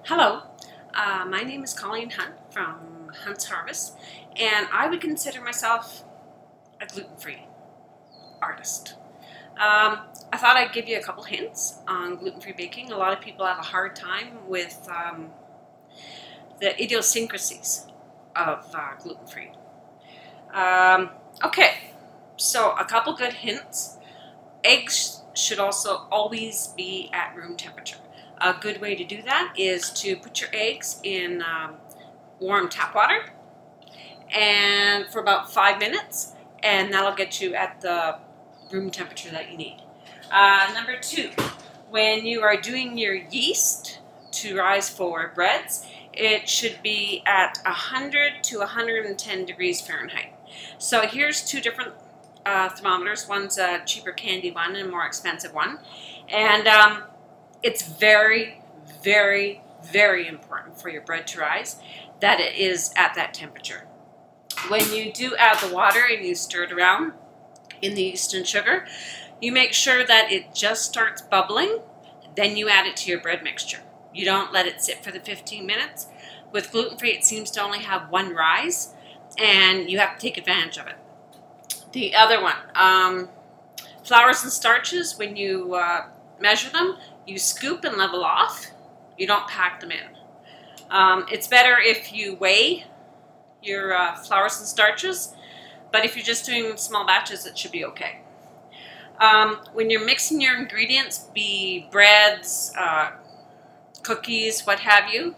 Hello, my name is Colleen Hunt from Hunt's Harvest, and I would consider myself a gluten-free artist. I thought I'd give you a couple hints on gluten-free baking. A lot of people have a hard time with the idiosyncrasies of gluten-free. Okay, so a couple good hints. Eggs should also always be at room temperature. A good way to do that is to put your eggs in warm tap water and for about 5 minutes, and that'll get you at the room temperature that you need. Number 2, when you are doing your yeast to rise for breads, it should be at 100 to 110 degrees Fahrenheit. So here's 2 different thermometers. One's a cheaper candy one and a more expensive one. And it's very, very, very important for your bread to rise that it is at that temperature. When you do add the water and you stir it around in the yeast and sugar, you make sure that it just starts bubbling, then you add it to your bread mixture. You don't let it sit for the 15 minutes. With gluten-free, it seems to only have one rise, and you have to take advantage of it. The other one, flours and starches, when you measure them, you scoop and level off. You don't pack them in. It's better if you weigh your flours and starches, but if you're just doing small batches, it should be okay. When you're mixing your ingredients, be breads, cookies, what have you.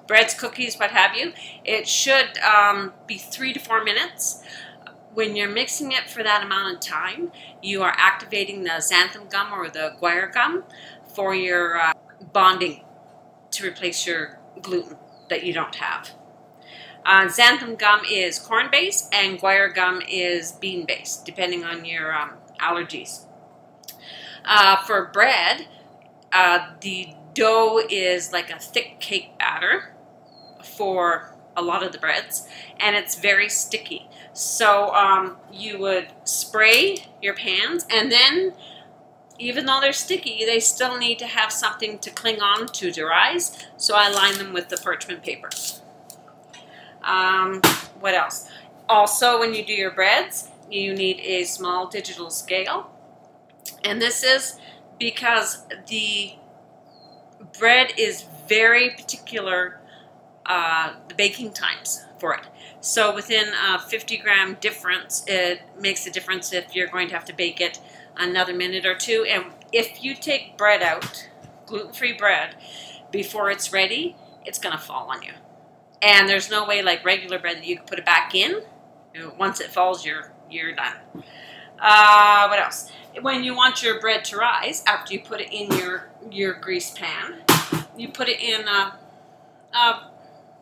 Breads, cookies, what have you. It should be 3 to 4 minutes. When you're mixing it for that amount of time, you are activating the xanthan gum or the guar gum for your bonding to replace your gluten that you don't have. Xanthan gum is corn-based and guar gum is bean-based, depending on your allergies. For bread, the dough is like a thick cake batter for a lot of the breads, and it's very sticky. So you would spray your pans, and then even though they're sticky, they still need to have something to cling on to rise, so I line them with the parchment paper. What else? Also, when you do your breads, you need a small digital scale, and this is because the bread is very particular, the baking times for it. So within a 50-gram difference, it makes a difference if you're going to have to bake it another minute or 2. And if you take bread out, gluten-free bread, before it's ready, it's going to fall on you. And there's no way like regular bread that you can put it back in. Once it falls, you're done. What else? When you want your bread to rise, after you put it in your grease pan, you put it in a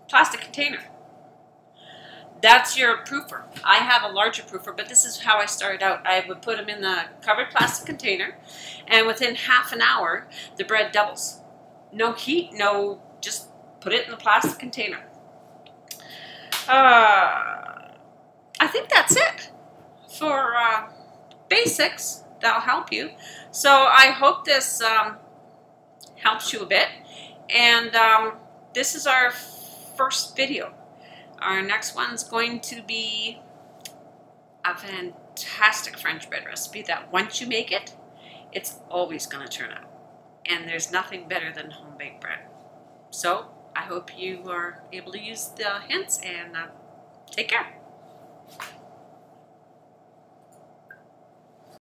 plastic container. That's your proofer. I have a larger proofer, but this is how I started out. I would put them in the covered plastic container, and within half an hour, the bread doubles. No heat, just put it in the plastic container. I think that's it for basics. That'll help you. So I hope this helps you a bit, and this is our first video. Our next one's going to be a fantastic French bread recipe that once you make it, it's always going to turn out. And there's nothing better than home-baked bread. So I hope you are able to use the hints, and take care.